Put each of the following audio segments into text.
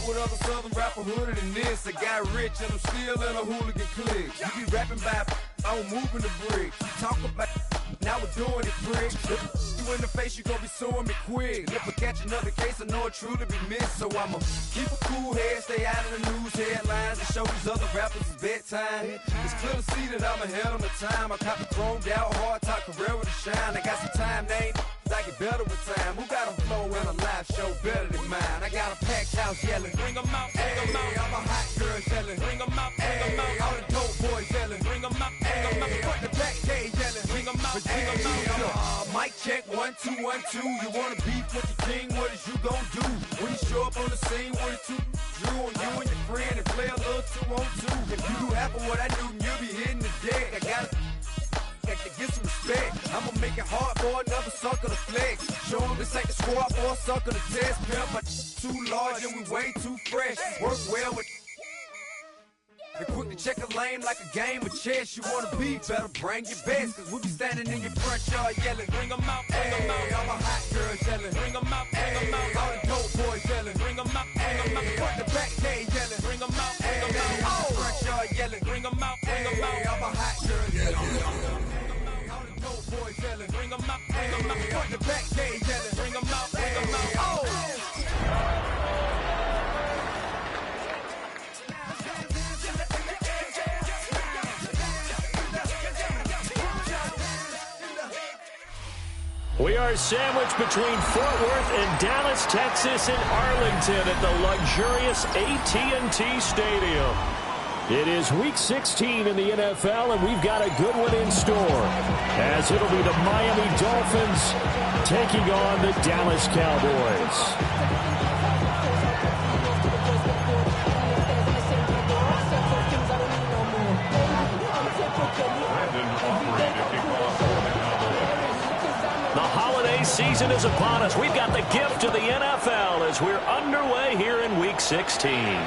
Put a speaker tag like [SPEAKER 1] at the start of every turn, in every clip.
[SPEAKER 1] what other southern rapper hooded than this? I got rich and I'm still in a hooligan clique. You be rapping about I'm moving the bricks. You talk about now we're doing it, prick. If you in the face, you gon' be suing me quick. If I catch another case, I know it truly be missed. So I'ma keep a cool head, stay out of the news headlines, and show these other rappers it's bedtime. It's clear to see that I'm ahead of my time. I caught the thrown down hard top career with a shine. I got some time, they ain't I get better with time. Who got a flow in a live show better than mine? I got a packed house yelling, bring 'em out, bring 'em out. I'm a hot girl yelling, bring 'em out, bring 'em out. All the dope boys yelling, bring 'em out, bring 'em out. Front the back gate yelling, bring 'em out, bring 'em out. Mic check, 1 2 1 2. You wanna beef with the king? What is you gon' do when you show up on the scene? 1 2 drew on you and your friend and play a little 2 on 2. If you do half of what I do, you'll be hitting the deck. I gotta to get some respect. I'ma make it hard for another sucker to flex. Show him this ain't the squad for a sucker to test. Pimp, but too large and we way too fresh. Work well with and quick to check a lane like a game of chess. You wanna be better, bring your best. Cause we'll be standing in your front yard yelling, bring 'em out, bring 'em out. All my hot girls yelling, bring 'em out, bring 'em out. All the dope boys yelling, bring 'em out, bring 'em out. Front the back gate yelling, bring 'em out, bring 'em out. All the front yard yelling, bring 'em out, bring 'em out. All my hot girls yelling. Boys yelling, bring 'em out, bring 'em out. Front the back gate yelling, bring 'em out, bring 'em out. Oh!
[SPEAKER 2] We are sandwiched between Fort Worth and Dallas, Texas, and Arlington at the luxurious AT&T Stadium. It is Week 16 in the NFL, and we've got a good one in store, as it'll be the Miami Dolphins taking on the Dallas Cowboys. The holiday season is upon us. We've got the gift of the NFL as we're underway here in Week 16.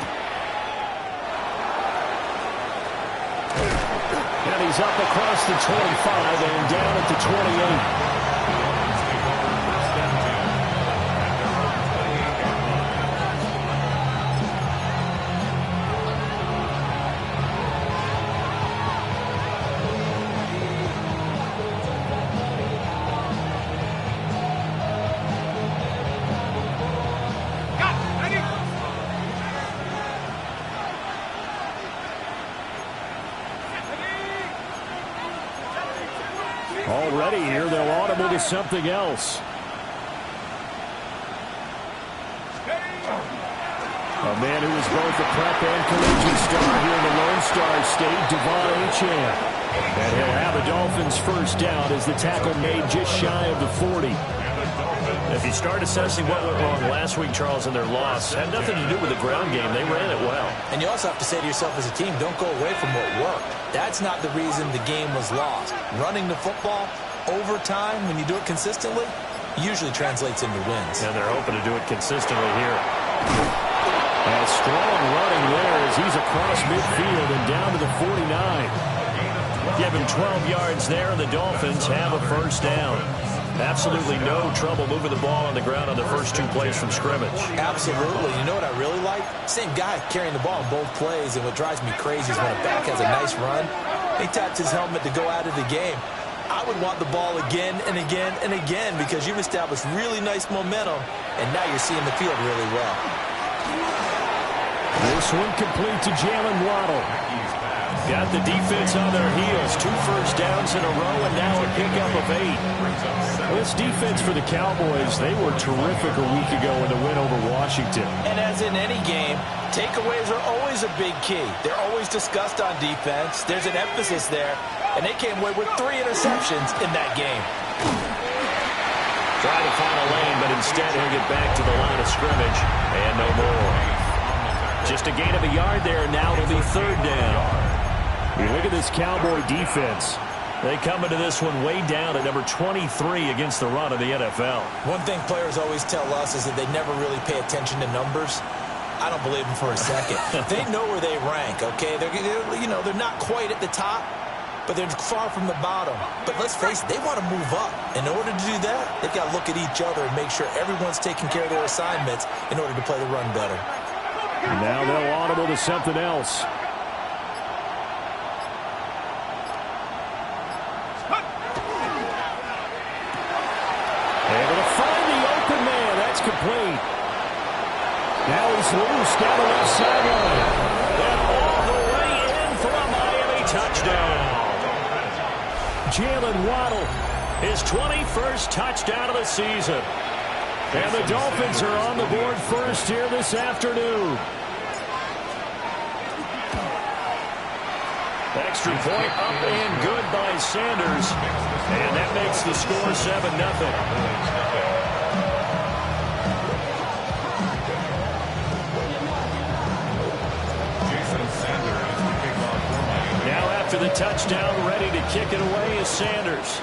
[SPEAKER 2] And he's up across the 25 and down at the 28. Already here, they'll audible to something else. A man who is both a prep and collegiate star here in the Lone Star State, Devon Achane. And he'll have the Dolphins first down as the tackle made just shy of the 40. If you start assessing what went wrong last week, Charles, in their loss, had nothing to do with the ground game. They ran it well.
[SPEAKER 3] And you also have to say to yourself as a team, don't go away from what worked. That's not the reason the game was lost. Running the football over time, when you do it consistently, usually translates into wins.
[SPEAKER 2] And they're hoping to do it consistently here. And strong running there as he's across midfield and down to the 49. Give him 12 yards there, and the Dolphins have a first down. Absolutely no trouble moving the ball on the ground on the first 2 plays from scrimmage.
[SPEAKER 3] Absolutely. You know what I really like? Same guy carrying the ball in both plays, and what drives me crazy is when a back has a nice run, he taps his helmet to go out of the game. I would want the ball again and again and again because you've established really nice momentum, and now you're seeing the field really well.
[SPEAKER 2] This one complete to Jalen Waddle. Got the defense on their heels. 2 first downs in a row, and now a pickup of 8. This defense for the Cowboys, they were terrific a week ago in the win over Washington.
[SPEAKER 3] And as in any game, takeaways are always a big key. They're always discussed on defense. There's an emphasis there, and they came away with 3 interceptions in that game.
[SPEAKER 2] Trying to find a lane, but instead he'll get back to the line of scrimmage, and no more. Just a gain of a yard there, and now it'll be 3rd down. You look at this Cowboy defense. They come into this one way down at number 23 against the run of the NFL.
[SPEAKER 3] One thing players always tell us is that they never really pay attention to numbers. I don't believe them for a second. They know where they rank, okay? They're not quite at the top, but they're far from the bottom. But let's face it, they want to move up. In order to do that, they've got to look at each other and make sure everyone's taking care of their assignments in order to play the run better.
[SPEAKER 2] And now they'll audible to something else. Able to find the open man. That's complete. Now he's loose down the left sideline. And all the way in for a Miami touchdown. Jalen Waddle, his 21st touchdown of the season. And the Dolphins are on the board first here this afternoon. Extra point up and good by Sanders. And that makes the score 7-0. Now after the touchdown, ready to kick it away is Sanders.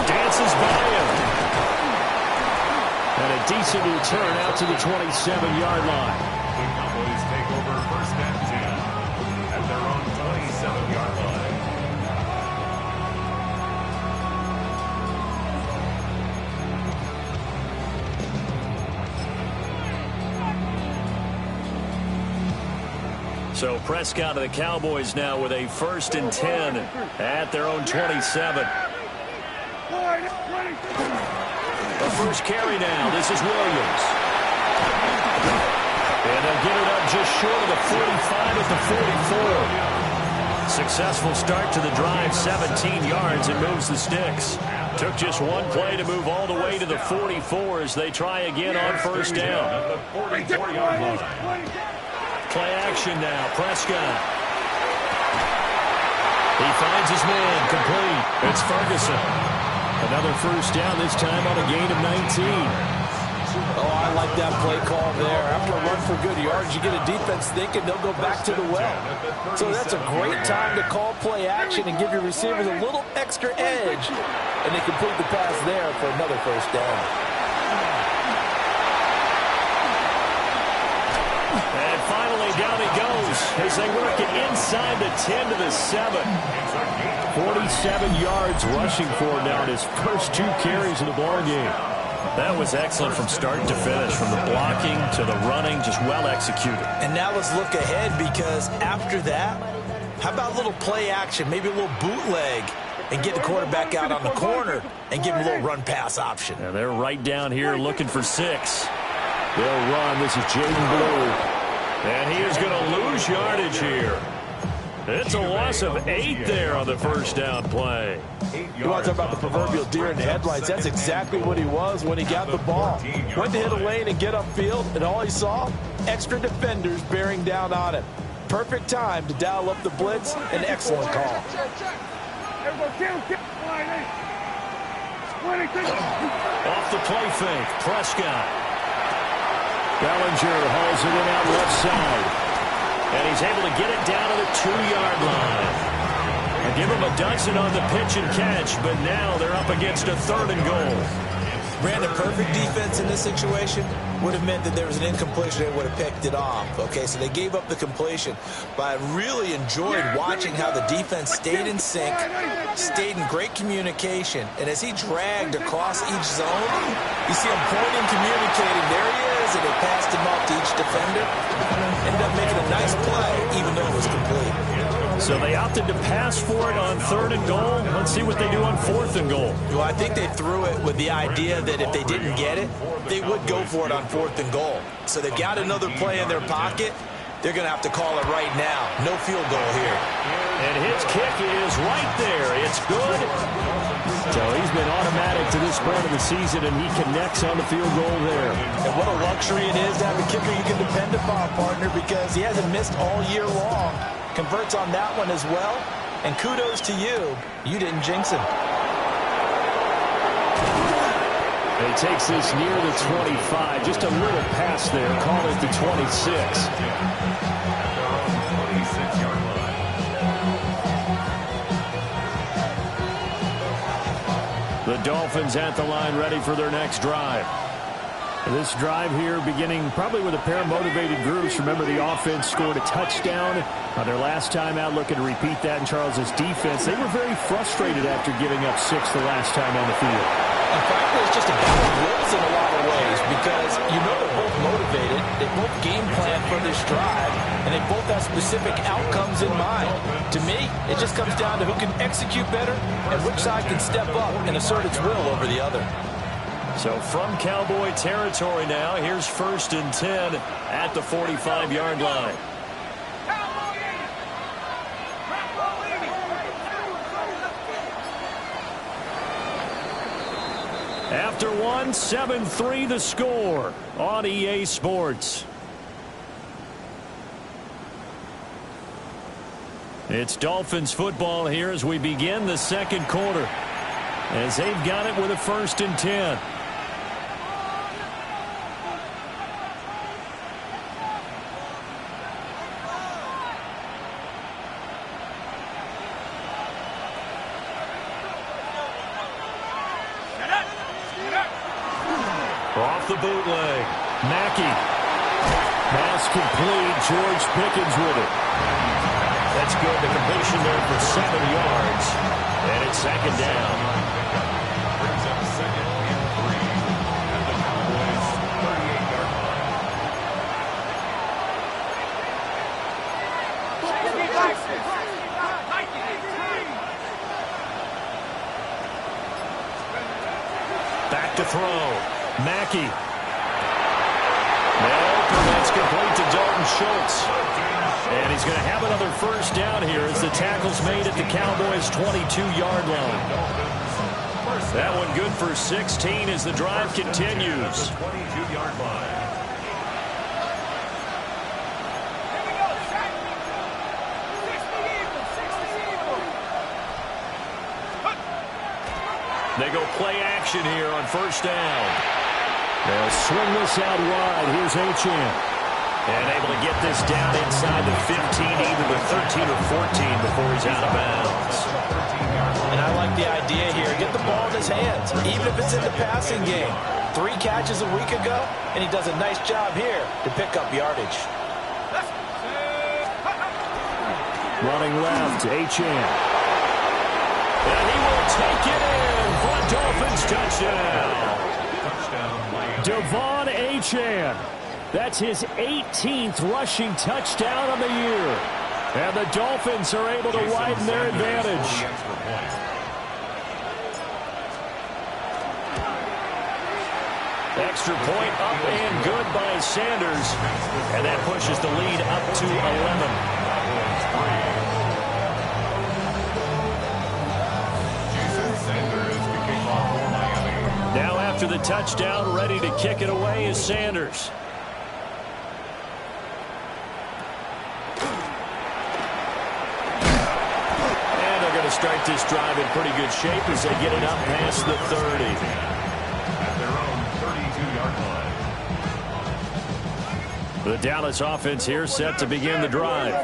[SPEAKER 2] Dances by him. And a decent return out to the 27-yard line.
[SPEAKER 4] The Cowboys take over first and 10 at their own 27-yard line.
[SPEAKER 2] So Prescott of the Cowboys now with a 1st and 10 at their own 27. The first carry now. This is Williams. And they'll get it up just short of the 45 at the 44. Successful start to the drive, 17 yards, and moves the sticks. Took just one play to move all the way to the 44 as they try again on first down. Play action now. Prescott. He finds his man. Complete. It's Ferguson. Another first down, this time on a gain of 19.
[SPEAKER 3] Oh, I like that play call there. After a run for good yards, you get a defense thinking they'll go back to the well. So that's a great time to call play action and give your receivers a little extra edge. And they complete the pass there for another first down.
[SPEAKER 2] And finally, down he goes as they work it inside the 10 to the 7. 47 yards rushing for him now in his first 2 carries in the ballgame. That was excellent from start to finish, from the blocking to the running, just well executed.
[SPEAKER 3] And now let's look ahead, because after that, how about a little play action, maybe a little bootleg, and get the quarterback out on the corner and give him a little run-pass option.
[SPEAKER 2] And they're right down here looking for 6. They'll run. This is Jaden Blue. And he is going to lose yardage here. It's a loss of 8 there on the first down play.
[SPEAKER 3] You want to talk about the proverbial deer in the headlights? That's exactly what he was when he got the ball. Went to hit a lane and get upfield, and all he saw, extra defenders bearing down on him. Perfect time to dial up the blitz. An excellent call.
[SPEAKER 2] Off the play fake, Prescott. Bellinger hauls it in out left side. And he's able to get it down to the 2-yard line. And give him a dozen on the pitch and catch, but now they're up against a 3rd and goal.
[SPEAKER 3] Brandon, perfect defense in this situation would have meant that there was an incompletion. They would have picked it off. Okay, so they gave up the completion. But I really enjoyed watching how the defense stayed in sync, stayed in great communication. And as he dragged across each zone, you see him pointing, communicating. There he is, and they passed him off to each defender. Ended up making a nice play, even though it was complete.
[SPEAKER 2] So they opted to pass for it on 3rd and goal. Let's see what they do on 4th and goal.
[SPEAKER 3] Well, I think they threw it with the idea that if they didn't get it, they would go for it on 4th and goal. So they've got another play in their pocket. They're going to have to call it right now. No field goal here.
[SPEAKER 2] And his kick is right there. It's good. So he's been automatic to this point of the season, and he connects on the field goal there.
[SPEAKER 3] And what a luxury it is to have a kicker you can depend upon, partner, because he hasn't missed all year long. Converts on that one as well. And kudos to you. You didn't jinx him.
[SPEAKER 2] He takes this near the 25. Just a little pass there. Call it the 26. The Dolphins at the line, ready for their next drive. This drive here beginning probably with a pair of motivated groups. Remember, the offense scored a touchdown on their last time out, looking to repeat that in Charles's defense. They were very frustrated after giving up 6 the last time on the field.
[SPEAKER 3] And frankly, it's just a battle of wills in a lot of ways because you know they're both motivated, they both game plan for this drive, and they both have specific outcomes in mind. To me, it just comes down to who can execute better and which side can step up and assert its will over the other.
[SPEAKER 2] So from Cowboy territory now, here's 1st and 10 at the 45-yard line. After one, 7-3 the score on EA Sports. It's Dolphins football here as we begin the second quarter, as they've got it with a 1st and 10. Off the bootleg. Mackey. Pass complete. George Pickens with it. That's good. The completion there for 7 yards. And it's 2nd down.
[SPEAKER 4] Brings up 2nd and 3 at the Cowboys' 38-yard line.
[SPEAKER 2] Back to throw. Mackey. Nope, and that's complete to Dalton Schultz. And he's going to have another 1st down here as the tackle's made at the Cowboys' 22-yard line. That one good for 16 as the drive continues.
[SPEAKER 4] 22-yard line.
[SPEAKER 2] They go play action here on 1st down. They'll swing this out wide. Here's Achane. And able to get this down inside the 15, either the 13 or 14 before he's out of bounds.
[SPEAKER 3] And I like the idea here. Get the ball in his hands, even if it's in the passing game. 3 catches a week ago, and he does a nice job here to pick up yardage.
[SPEAKER 2] Running left, Achane. And he will take it in for a Dolphins touchdown. Devon Achane. That's his 18th rushing touchdown of the year. And the Dolphins are able to widen their advantage. Extra point up and good by Sanders. And that pushes the lead up to 11. Now after the touchdown, ready to kick it away is Sanders. And they're going to start this drive in pretty good shape as they get it up past the 30.
[SPEAKER 4] At their own 32-yard line.
[SPEAKER 2] The Dallas offense here set to begin the drive.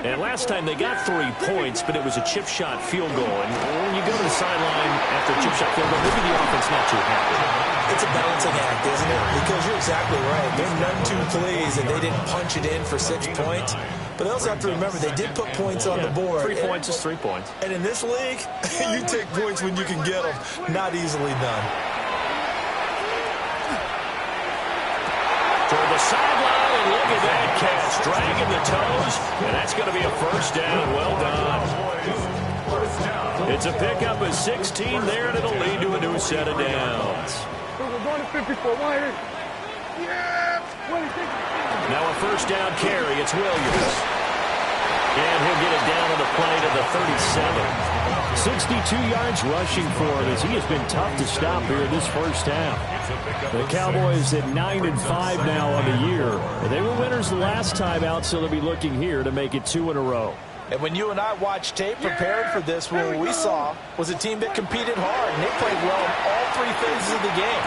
[SPEAKER 2] And last time they got 3 points, but it was a chip shot field goal. And when you go to the sideline after a chip shot field goal, maybe the offense not too happy.
[SPEAKER 3] It's a balancing act, isn't it? Because you're exactly right. They're none too pleased, and they didn't punch it in for 6 points. But they also have to remember they did put points on the board.
[SPEAKER 2] 3 points is 3 points.
[SPEAKER 3] And in this league, you take points when you can get them. Not easily done.
[SPEAKER 2] Toward the sideline, and look at that catch. Dragging the toes, and that's going to be a 1st down. Well done. It's a pickup of 16 there, and it'll lead to a new set of downs. Now a 1st down carry. It's Williams. And he'll get it down on the play to the 37. 62 yards rushing for him as he has been tough to stop here in this 1st half. The Cowboys at 9-5 now on the year. They were winners the last time out, so they'll be looking here to make it 2 in a row.
[SPEAKER 3] And when you and I watched tape preparing for this, what we saw was a team that competed hard, and they played well in all 3 phases of the game.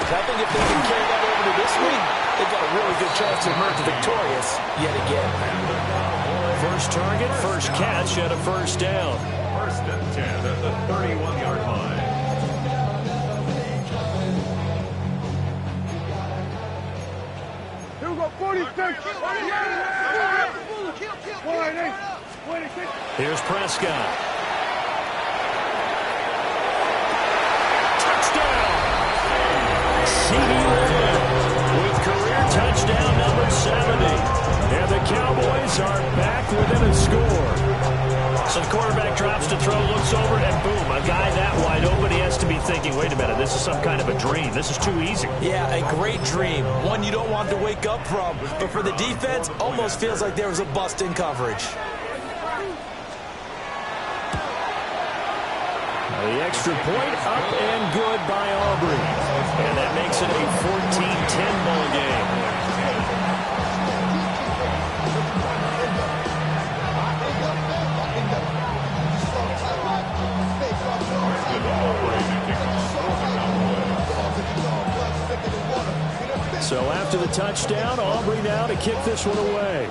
[SPEAKER 3] I think if they can carry that over to this week, they've got a really good chance to emerge victorious yet again.
[SPEAKER 2] First target, first catch at a 1st down.
[SPEAKER 4] 1st and 10 at the 31-yard line.
[SPEAKER 1] Here we go, 46.
[SPEAKER 2] Here's Prescott. Touchdown! CD Lamb with career touchdown number 70. And the Cowboys are back within a score. So the quarterback drops to throw, looks over, and boom, a guy that wide open, he has to be thinking, wait a minute, this is some kind of a dream. This is too easy.
[SPEAKER 3] Yeah, a great dream. One you don't want to wake up from. But for the defense, almost feels like there was a bust in coverage.
[SPEAKER 2] The extra point up and good by Aubrey. And that makes it a 14-10 ball game. So after the touchdown, Aubrey now to kick this one away.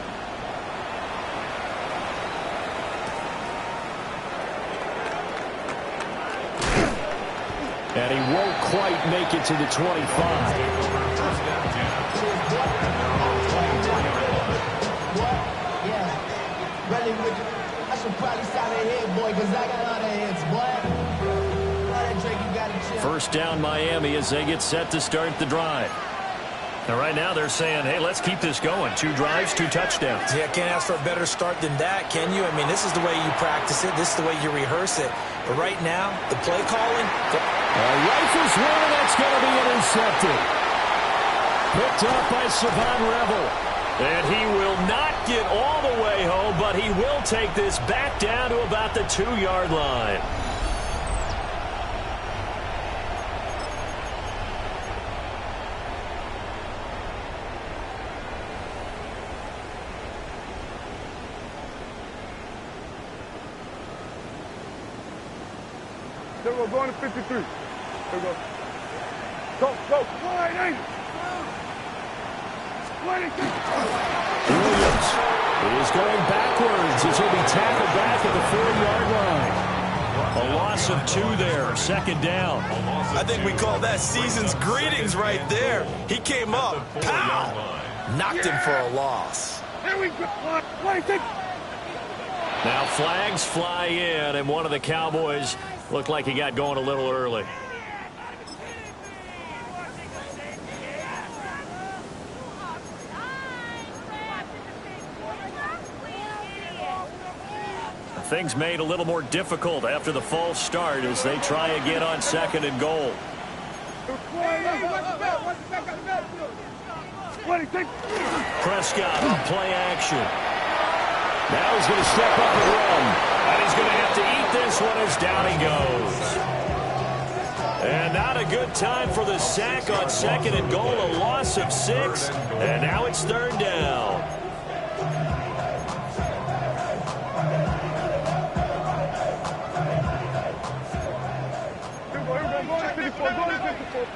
[SPEAKER 2] And he won't quite make it to the 25. First down Miami as they get set to start the drive. Now right now they're saying, hey, let's keep this going. 2 drives, 2 touchdowns.
[SPEAKER 3] Yeah, can't ask for a better start than that, can you? I mean, this is the way you practice it. This is the way you rehearse it. But right now, the play calling.
[SPEAKER 2] Rifles one, and that's going to be intercepted. Picked up by Savon Revel. And he will not get all the way home, but he will take this back down to about the 2-yard line.
[SPEAKER 5] There we go, going to 53. There we go. Go, wide eight.
[SPEAKER 2] Williams is going backwards as he'll be tackled back at the 4-yard line. A loss of 2 there, second down.
[SPEAKER 3] I think we call that season's greetings right there. He came up, pow, knocked him for a loss.
[SPEAKER 5] There we go.
[SPEAKER 2] Now flags fly in, and one of the Cowboys looked like he got going a little early. Things made a little more difficult after the false start as they try again on 2nd and goal. Prescott on play action. Now he's going to step up and run. And he's going to have to eat this one as down he goes. And not a good time for the sack on 2nd and goal. A loss of 6. And now it's 3rd down.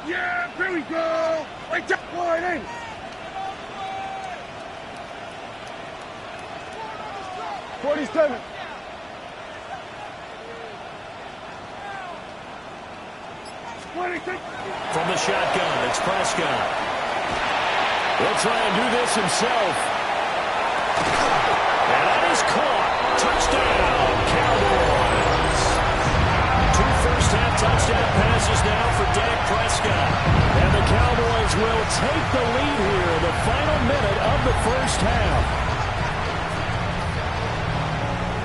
[SPEAKER 5] Yeah, here we go. Right there, wide eight. '47.
[SPEAKER 2] From the shotgun, it's Prescott. He'll try and do this himself. And that is caught. Touchdown, Cowboys. 2 first-half touchdown passes now for Dak Prescott. And the Cowboys will take the lead here in the final minute of the first half.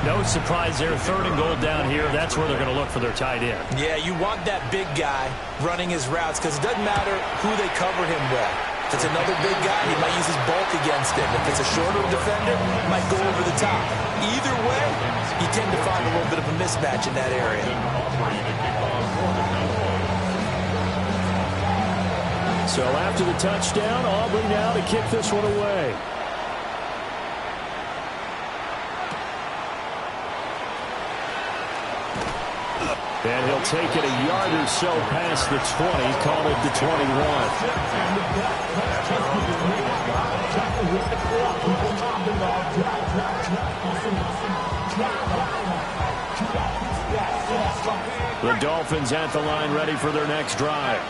[SPEAKER 2] No surprise there. 3rd and goal down here. That's where they're going to look for their tight end.
[SPEAKER 3] Yeah, you want that big guy running his routes because it doesn't matter who they cover him with. If it's another big guy, he might use his bulk against him. If it's a shorter defender, he might go over the top. Either way, you tend to find a little bit of a mismatch in that area.
[SPEAKER 2] So after the touchdown, Aubrey now to kick this one away. And he'll take it a yard or so past the 20, call it the 21. The Dolphins at the line ready for their next drive.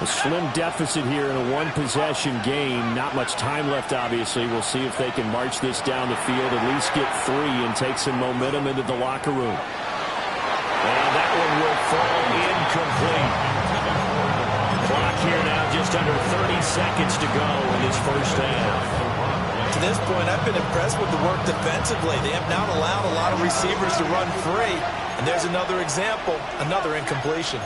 [SPEAKER 2] A slim deficit here in a one-possession game. Not much time left, obviously. We'll see if they can march this down the field, at least get 3 and take some momentum into the locker room. And that one will fall incomplete. Clock here now just under 30 seconds to go in this first half.
[SPEAKER 3] To this point, I've been impressed with the work defensively. They have not allowed a lot of receivers to run free. And there's another example, another incompletion.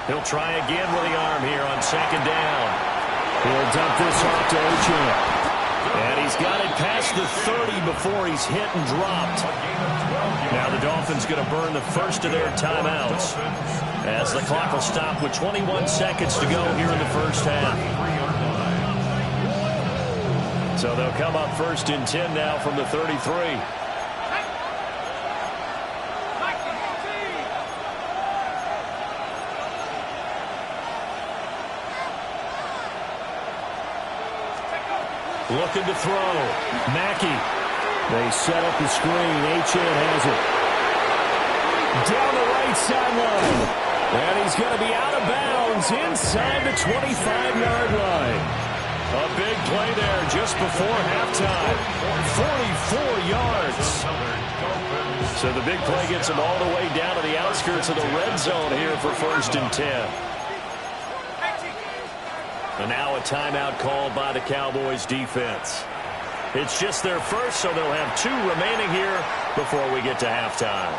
[SPEAKER 2] He'll try again with the arm here on second down. He'll dump this off to Ochane. And he's got it past the 30 before he's hit and dropped. Now the Dolphins going to burn the first of their timeouts as the clock will stop with 21 seconds to go here in the first half. So they'll come up first and 10 now from the 33. Looking to throw. Mackey. They set up the screen. Achane has it. Down the right sideline. And he's going to be out of bounds inside the 25-yard line. A big play there just before halftime. 44 yards. So the big play gets him all the way down to the outskirts of the red zone here for first and 10. And now a timeout called by the Cowboys defense. It's just their first, so they'll have 2 remaining here before we get to halftime.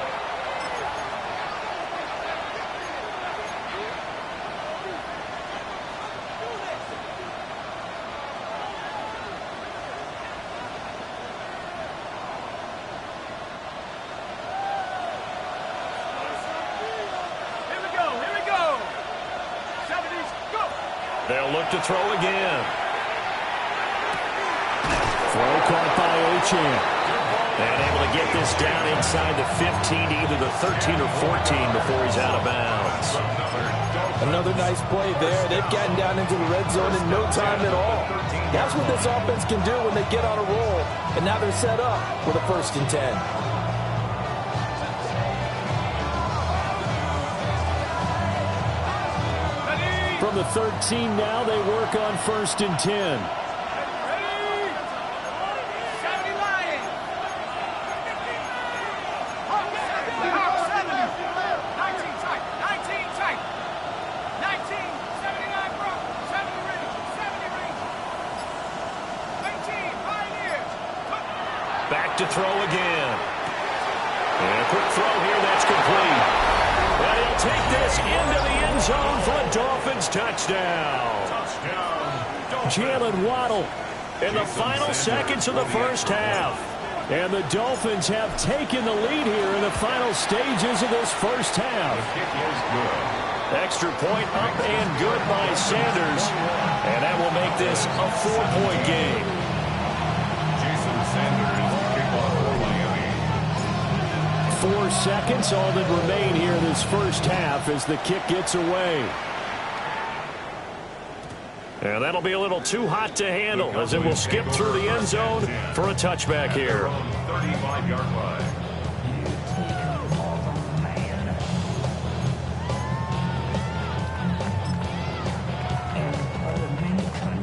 [SPEAKER 2] They'll look to throw again. Throw caught by Ochane. And able to get this down inside the 15 to either the 13 or 14 before he's out of bounds.
[SPEAKER 3] Another nice play there. They've gotten down into the red zone in no time at all. That's what this offense can do when they get on a roll. And now they're set up for the first and 10.
[SPEAKER 2] From the 13 now, they work on first and 10. Back to throw again. And a quick throw here, that's complete. And he'll take this into the end zone for a Dolphins touchdown. Jalen Waddle in the final seconds of the first half. And the Dolphins have taken the lead here in the final stages of this first half. Extra point up and good by Sanders. And that will make this a 4-point game.
[SPEAKER 4] Jason Sanders, kickoff for Miami.
[SPEAKER 2] 4 seconds, all that remain here in this first half as the kick gets away. And that'll be a little too hot to handle as it will skip through the end zone for a touchback here.
[SPEAKER 4] 35-yard line.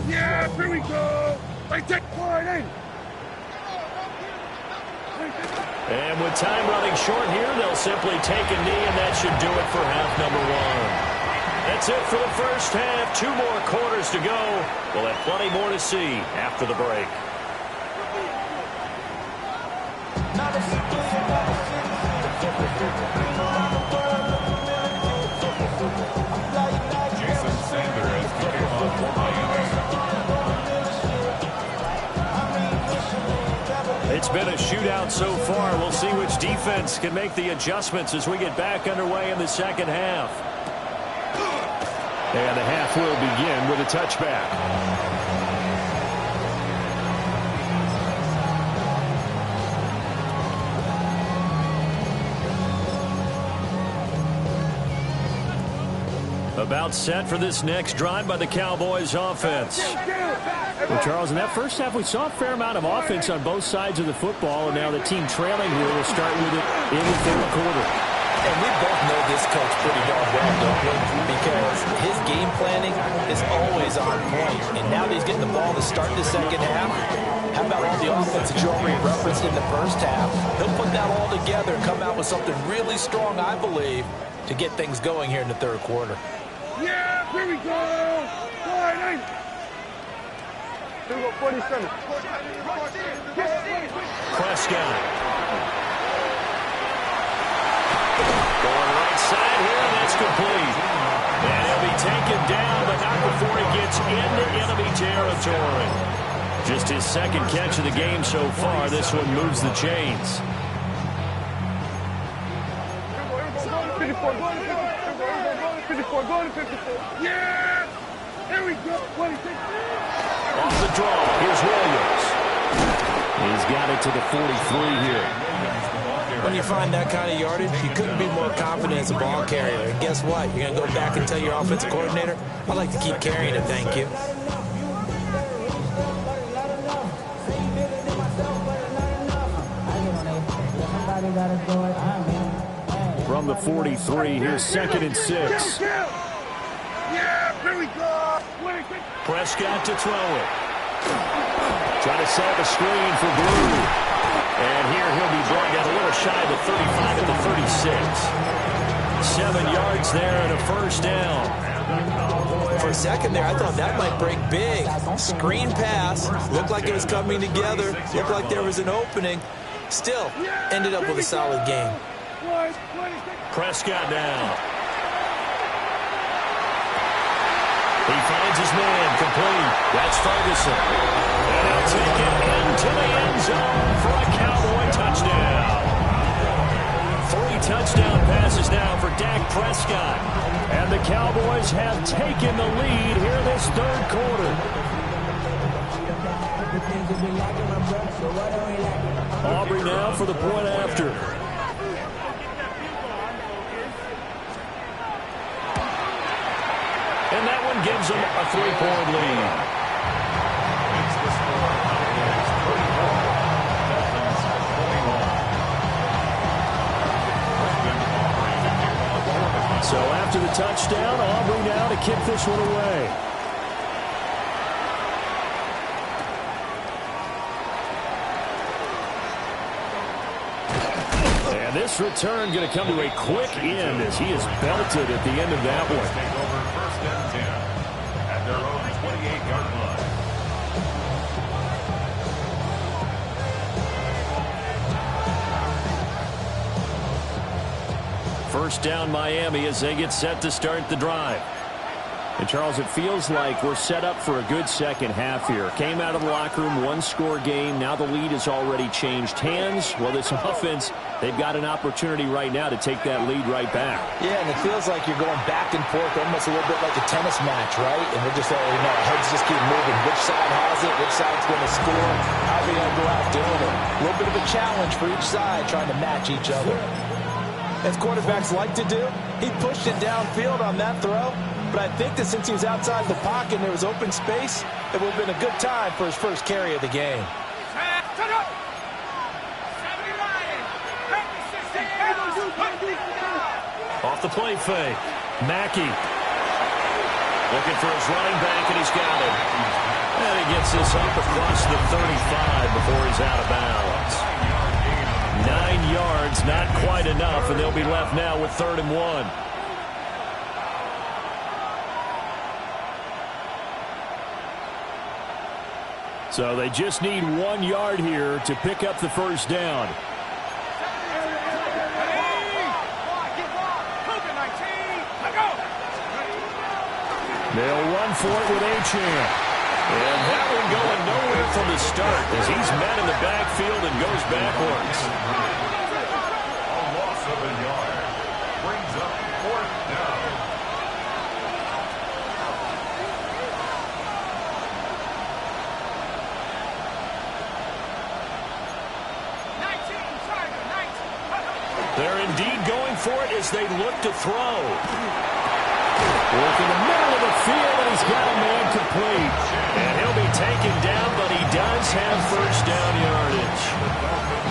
[SPEAKER 5] Yeah, here we go. They take one in.
[SPEAKER 2] And with time running short here, they'll simply take a knee, and that should do it for half number 1. That's it for the first half. 2 more quarters to go. We'll have plenty more to see after the break.
[SPEAKER 4] Jason Sanders, kickoff for Miami.
[SPEAKER 2] It's been a shootout so far. We'll see which defense can make the adjustments as we get back underway in the second half. And the half will begin with a touchback. About set for this next drive by the Cowboys offense. Well, Charles, in that first half, we saw a fair amount of offense on both sides of the football, and now the team trailing here will start with it in the third quarter.
[SPEAKER 3] And we both know this coach pretty darn well, don't we? Because his game planning is always on point. And now that he's getting the ball to start the second half, how about all the offense that you already referenced in the first half? He'll put that all together and come out with something really strong, I believe, to get things going here in the third quarter.
[SPEAKER 5] Yeah, here we go. Slide. Here we go, 47.
[SPEAKER 2] Prescott. Going right side here, and that's complete. And he'll be taken down, but not before he gets into enemy territory. Just his second catch of the game so far. This one moves the chains.
[SPEAKER 5] 54, go to 54. Go to 54. Yeah! Here we go. 26.
[SPEAKER 2] Off the draw. Here's Williams. He's got it to the 43 here.
[SPEAKER 3] When you find that kind of yardage, you couldn't be more confident as a ball carrier. And guess what? You're going to go back and tell your offensive coordinator, I'd like to keep carrying it, thank you.
[SPEAKER 2] From the 43, here's 2nd and 6.
[SPEAKER 5] Yeah, here we go.
[SPEAKER 2] Prescott to throw it. Trying to set up a screen for Blue. And here he'll be brought down a little shy of the 35 at the 36. 7 yards there and a first down.
[SPEAKER 3] For a second there, I thought that might break big. Screen pass. Looked like it was coming together. Looked like there was an opening. Still, ended up with a solid game.
[SPEAKER 2] Prescott now. He finds his man complete. That's Ferguson. And he'll take it into the end zone for a Cowboy touchdown. 3 touchdown passes now for Dak Prescott. And the Cowboys have taken the lead here this third quarter. Aubrey now for the point after. And that one gives them a 3-point lead. So after the touchdown, Aubrey now to kick this one away. And this return going to come to a quick end as he is belted at the end of that one.
[SPEAKER 4] Take over 1st and 10 at their own 28-yard line.
[SPEAKER 2] First down Miami as they get set to start the drive. And Charles, it feels like we're set up for a good second half here. Came out of the locker room, 1-score game. Now the lead has already changed hands. Well, this offense, they've got an opportunity right now to take that lead right back.
[SPEAKER 3] Yeah, and it feels like you're going back and forth, almost a little bit like a tennis match, right? And we're just letting you know, heads just keep moving. Which side has it? Which side's going to score? How are we going to go out doing it? A little bit of a challenge for each side, trying to match each other. As quarterbacks like to do, he pushed it downfield on that throw. But I think that since he was outside the pocket and there was open space, it would have been a good time for his first carry of the game.
[SPEAKER 2] Off the play fake. Mackey looking for his running back, and he's got it. And he gets this up across the 35 before he's out of bounds. 9 yards, not quite enough, and they'll be left now with 3rd and 1. So they just need 1 yard here to pick up the first down. They'll run for it with Achane. And that one going nowhere from the start as he's met in the backfield and goes backwards.
[SPEAKER 4] A loss of a yard brings up 4th down.
[SPEAKER 2] They're indeed going for it as they look to throw. Work in the middle of the field, and he's got a man complete. And he'll be taken down, but he does have first down yardage.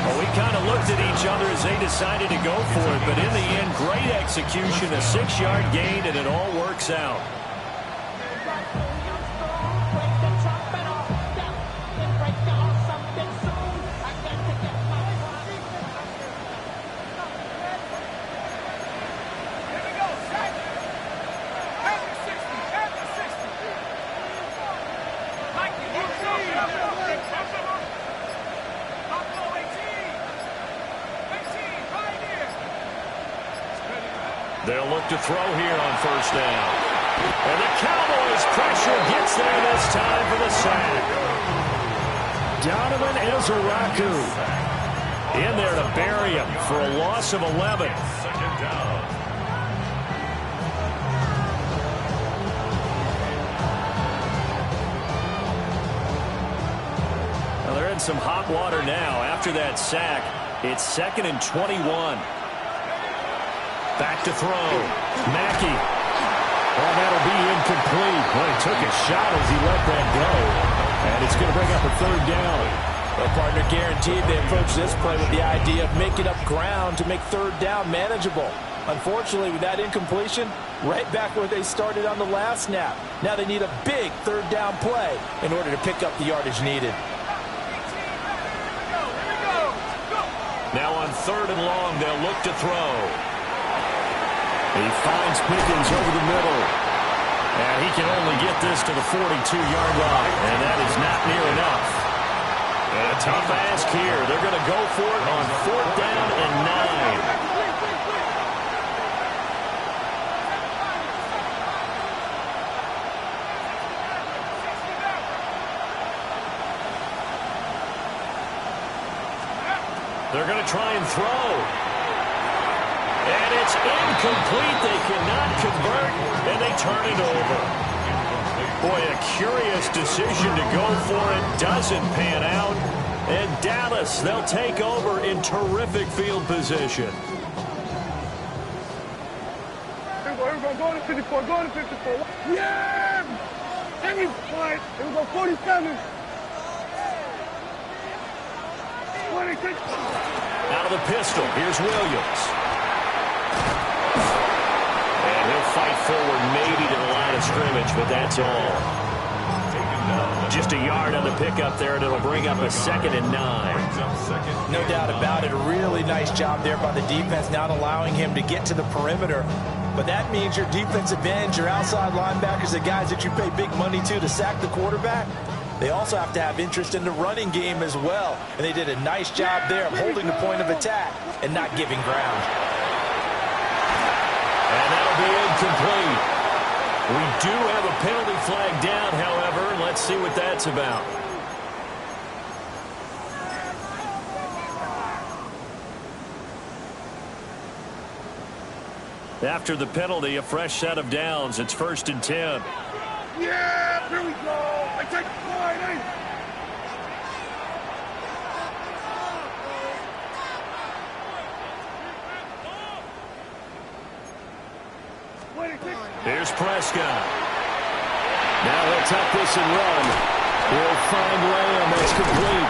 [SPEAKER 2] Well, we kind of looked at each other as they decided to go for it, but in the end, great execution, a 6-yard gain, and it all works out. They'll look to throw here on first down. And the Cowboys' pressure gets there this time for the sack. Donovan Ezeraku in there to bury him for a loss of 11.
[SPEAKER 4] Second down.
[SPEAKER 2] Well, they're in some hot water now. After that sack, it's 2nd and 21. Back to throw. Mackey. Oh, that'll be incomplete. Well, he took a shot as he let that go. And it's going to bring up a 3rd down.
[SPEAKER 3] Well, partner, guaranteed they approach this play with the idea of making up ground to make 3rd down manageable. Unfortunately, with that incompletion, right back where they started on the last snap. Now they need a big 3rd down play in order to pick up the yardage needed.
[SPEAKER 2] Now on 3rd and long, they'll look to throw. He finds Pickens over the middle. And he can only get this to the 42-yard line. And that is not near enough. And a tough ask here. They're going to go for it on 4th down and 9. They're going to try and throw. And it's incomplete. They cannot convert, and they turn it over. Boy, a curious decision to go for it. Doesn't pan out. And Dallas, they'll take over in terrific field position.
[SPEAKER 5] Here we go, go to 54, go to 54. Yeah! Every fight. Here we go, 47. 26.
[SPEAKER 2] Out of the pistol, here's Williams. And he'll fight forward maybe to the line of scrimmage, but that's all. Just a yard on the pickup there, and it'll bring up a 2nd and 9.
[SPEAKER 3] No doubt about it. A really nice job there by the defense, not allowing him to get to the perimeter. But that means your defensive ends, your outside linebackers, the guys that you pay big money to sack the quarterback, they also have to have interest in the running game as well. And they did a nice job there of holding the point of attack and not giving ground.
[SPEAKER 2] And that'll be incomplete. We do have a penalty flag down, however. Let's see what that's about. After the penalty, a fresh set of downs. It's 1st and 10.
[SPEAKER 5] Yeah, here we go. I take the line,
[SPEAKER 2] Here's Prescott. Now he'll tuck this and run. He'll find Lamb. That's complete.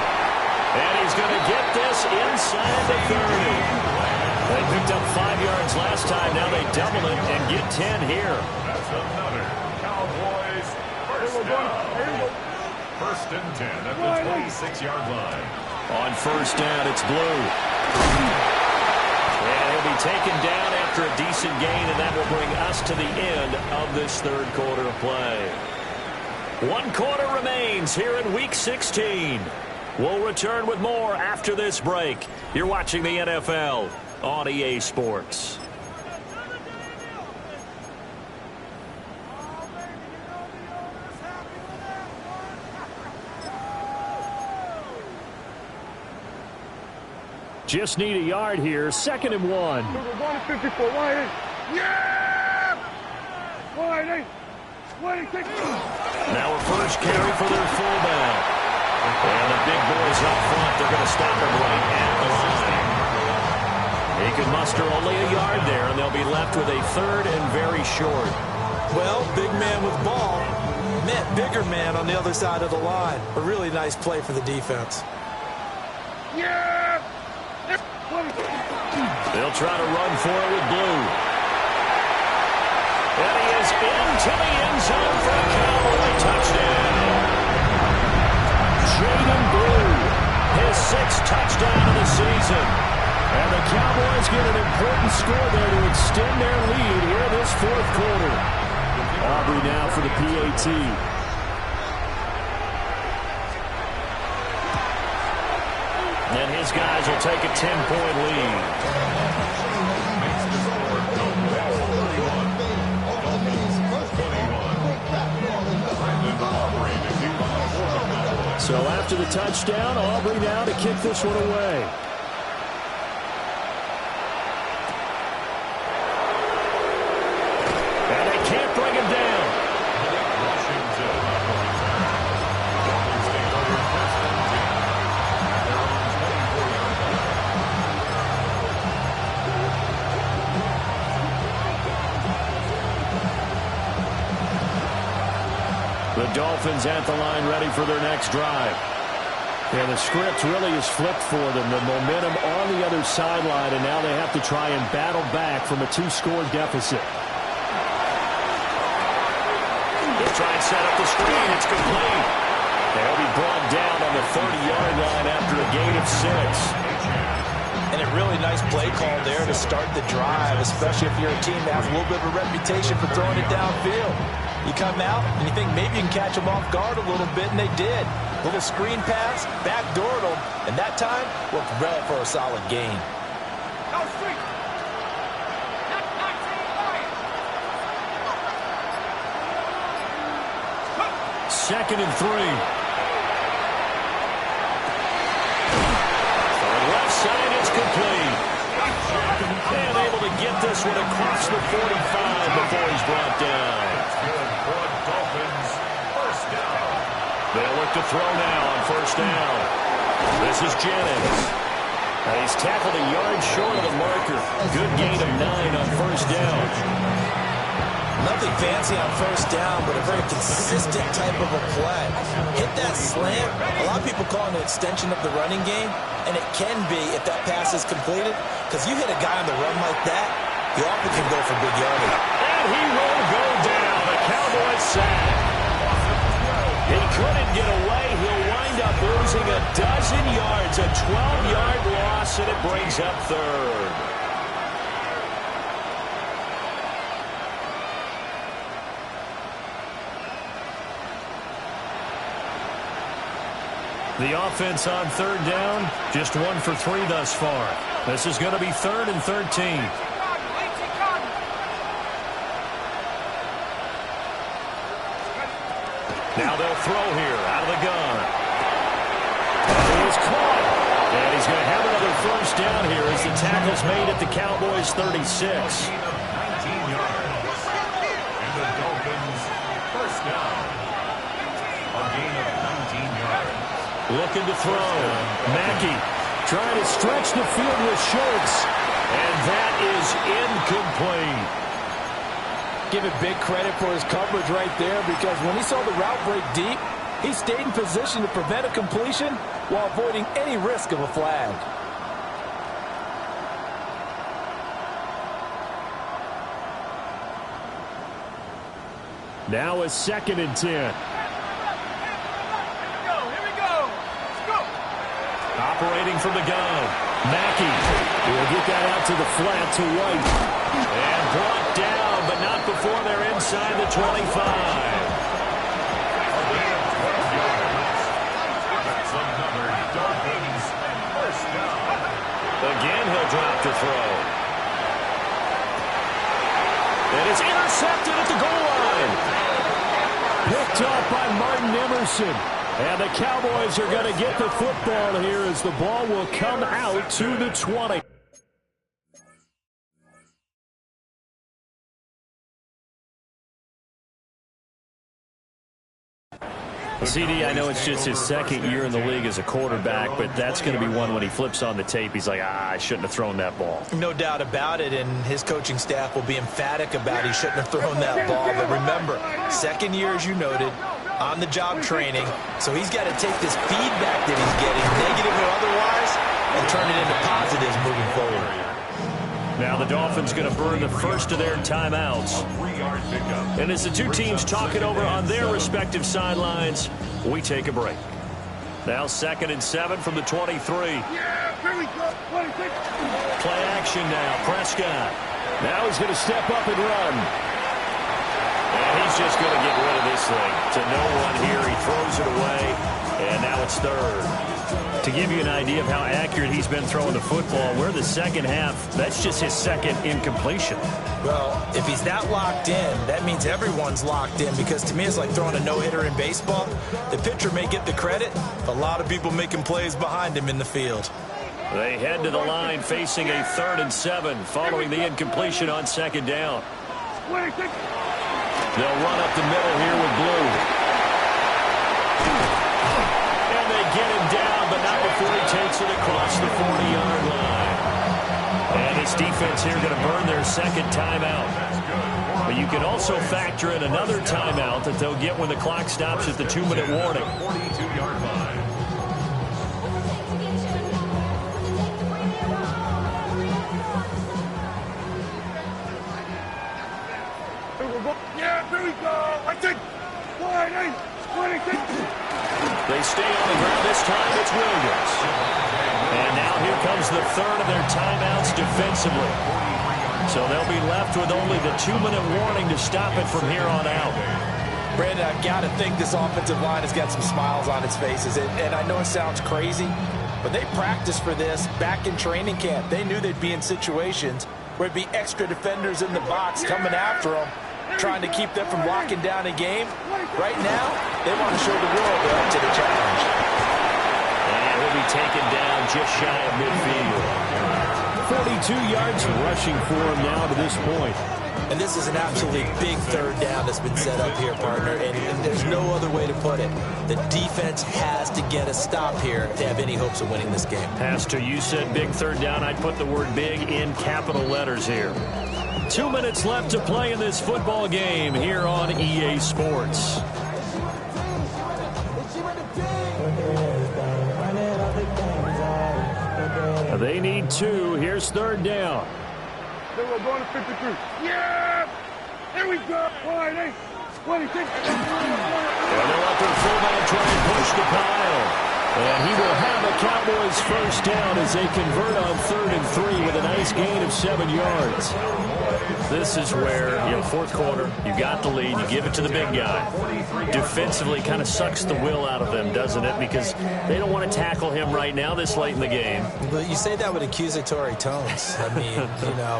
[SPEAKER 2] And he's going to get this inside the 30. They picked up 5 yards last time. Now they double it and get 10 here.
[SPEAKER 4] That's another Cowboys first down. 1st and 10 at the 26-yard line.
[SPEAKER 2] On first down, it's Blue. And he'll be taken down after a decent gain, and that will bring us to the end of this 3rd quarter of play. 1 quarter remains here in Week 16. We'll return with more after this break. You're watching the NFL on EA Sports. Just need a yard here. 2nd and 1.
[SPEAKER 5] We're going to 54. Wide eight. Yeah! Wide eight. 26.
[SPEAKER 2] Now a first carry for their fullback. And the big boys up front, they're going to stop him right at the line. He can muster only a yard there, and they'll be left with a 3rd and very short.
[SPEAKER 3] Well, big man with ball met bigger man on the other side of the line. A really nice play for the defense.
[SPEAKER 5] Yeah!
[SPEAKER 2] They'll try to run for it with Blue. And he is into the end zone for a Cowboy touchdown. Jaden Blue, his 6th touchdown of the season. And the Cowboys get an important score there to extend their lead here this 4th quarter. Aubrey now for the PAT. And his guys will take a 10-point lead. after the touchdown. Aubrey now to kick this one away. And they can't bring him down. The Dolphins at the line ready for their next drive. And the script really is flipped for them. The momentum on the other sideline, and now they have to try and battle back from a 2-score deficit. They try and set up the screen. It's complete. They'll be brought down on the 30-yard line after a gain of 6.
[SPEAKER 3] And a really nice play call there to start the drive, especially if you're a team that has a little bit of a reputation for throwing it downfield. You come out, and you think maybe you can catch them off guard a little bit, and they did. Little screen pass, backdoored them, and that time worked well for a solid gain.
[SPEAKER 2] Second and 3. On the left side, it's complete. And able to get this one across the 45 before he's brought down. They'll look to throw now on first down. This is Jennings. And he's tackled a yard short of the marker. Good gain of 9 on first down.
[SPEAKER 3] Nothing fancy on first down, but a very consistent type of a play. Hit that slant. A lot of people call it an extension of the running game, and it can be if that pass is completed, because you hit a guy on the run like that, you often can go for big yardage.
[SPEAKER 2] And he will go down. The Cowboys sack. He couldn't get away. He'll wind up losing a dozen yards, a 12-yard loss, and it brings up third. The offense on third down, just 1 for 3 thus far. This is going to be 3rd and 13. Now they'll throw here out of the gun. He is caught. And he's going to have another first down here as the tackle's made at the Cowboys' 36.
[SPEAKER 4] 19 yards. And the Dolphins first down. A gain of 19 yards.
[SPEAKER 2] Looking to throw. Mackey trying to stretch the field with Schultz. And that is incomplete.
[SPEAKER 3] Give it big credit for his coverage right there, because when he saw the route break deep, he stayed in position to prevent a completion while avoiding any risk of a flag.
[SPEAKER 2] Now a 2nd and 10.
[SPEAKER 5] Here we go. Let's go.
[SPEAKER 2] Operating from the gun. Mackey will get that out to the flat to White. And brought down, but not before they're inside the 25. Again, he'll drop to throw. And it's intercepted at the goal line. Picked off by Martin Emerson. And the Cowboys are going to get the football here as the ball will come out to the 20. CD, I know it's just his 2nd year in the league as a quarterback, but that's going to be one when he flips on the tape. He's like, I shouldn't have thrown that ball.
[SPEAKER 3] No doubt about it, and his coaching staff will be emphatic about he shouldn't have thrown that ball. But remember, 2nd year, as you noted, on-the-job training, so he's got to take this feedback that he's getting, negative or otherwise, and turn it into positives moving forward.
[SPEAKER 2] Now the Dolphins going to burn the first of their timeouts. And as the two teams talk it over on their respective sidelines, we take a break. Now 2nd and 7 from the 23.
[SPEAKER 5] Yeah, here we go. 26.
[SPEAKER 2] Play action now. Prescott. Now he's going to step up and run. And he's just going to get rid of this thing. To no one here. He throws it away, and now it's third. To give you an idea of how accurate he's been throwing the football, we're the second half. That's just his second incompletion.
[SPEAKER 3] Well, if he's that locked in, that means everyone's locked in, because to me it's like throwing a no-hitter in baseball. The pitcher may get the credit, but a lot of people making plays behind him in the field.
[SPEAKER 2] They head to the line facing a 3rd and 7 following the incompletion on second down. They'll run up the middle here with Blue. And they get him down, but not before he takes it across the 40-yard line. And this defense here going to burn their second timeout. But you can also factor in another timeout that they'll get when the clock stops at the 2-minute warning.
[SPEAKER 4] 42-yard line.
[SPEAKER 5] Yeah, here we go. I think.
[SPEAKER 2] They stay on the ground this time. It's Williams. And now here comes the third of their timeouts defensively. So they'll be left with only the 2-minute warning to stop it from here on out.
[SPEAKER 3] Brandon, I've got to think this offensive line has got some smiles on its faces. And I know it sounds crazy, but they practiced for this back in training camp. They knew they'd be in situations where it'd be extra defenders in the box coming after them, trying to keep them from locking down a game. Right now, they want to show the world they're up to the challenge.
[SPEAKER 2] And he'll be taken down just shy of midfield. 42 yards rushing for him now to this point.
[SPEAKER 3] And this is an absolutely big third down that's been set up here, partner, and there's no other way to put it. The defense has to get a stop here if they have any hopes of winning this game.
[SPEAKER 2] Pastor, you said big third down. I'd put the word big in capital letters here. 2 minutes left to play in this football game here on EA Sports. They need 2. Here's third down.
[SPEAKER 5] Then we're going to 53. Yeah! Here we go. 26.
[SPEAKER 2] And they'll let their fullback try and push the pile. And he will have a Cowboys first down as they convert on 3rd and 3 with a nice gain of 7 yards. This is where, fourth quarter, you got the lead, you give it to the big guy. Defensively kind of sucks the will out of them, doesn't it? Because they don't want to tackle him right now this late in the game.
[SPEAKER 3] But you say that with accusatory tones. I mean,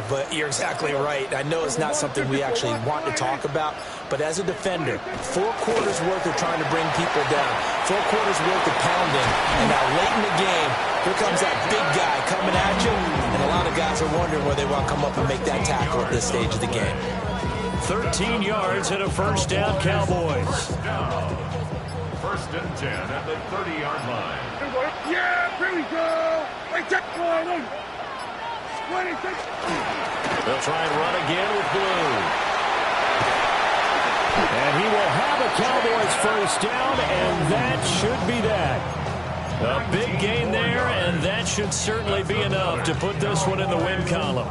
[SPEAKER 3] but you're exactly right. I know it's not something we actually want to talk about, but as a defender, 4 quarters worth of trying to bring people down, 4 quarters worth of pounding, and now late in the game, here comes that big guy coming at you, and a lot of guys are wondering where they want to come up and make that tackle at this stage of the game.
[SPEAKER 2] 13 yards and a first down, Cowboys.
[SPEAKER 4] First and 10 at the 30-yard line.
[SPEAKER 5] Yeah, here we go.
[SPEAKER 2] They'll try and run again with Blue. And he will have a Cowboys first down, and that should be that. A big gain there, and that should certainly be enough to put this one in the win column.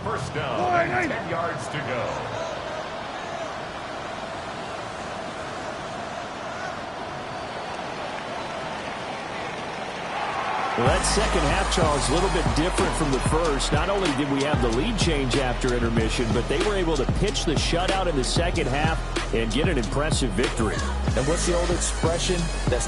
[SPEAKER 4] First down, 10 yards to go.
[SPEAKER 2] Well, that second half, Charles, a little bit different from the first. Not only did we have the lead change after intermission, but they were able to pitch the shutout in the second half and get an impressive victory.
[SPEAKER 3] And what's the old expression? That's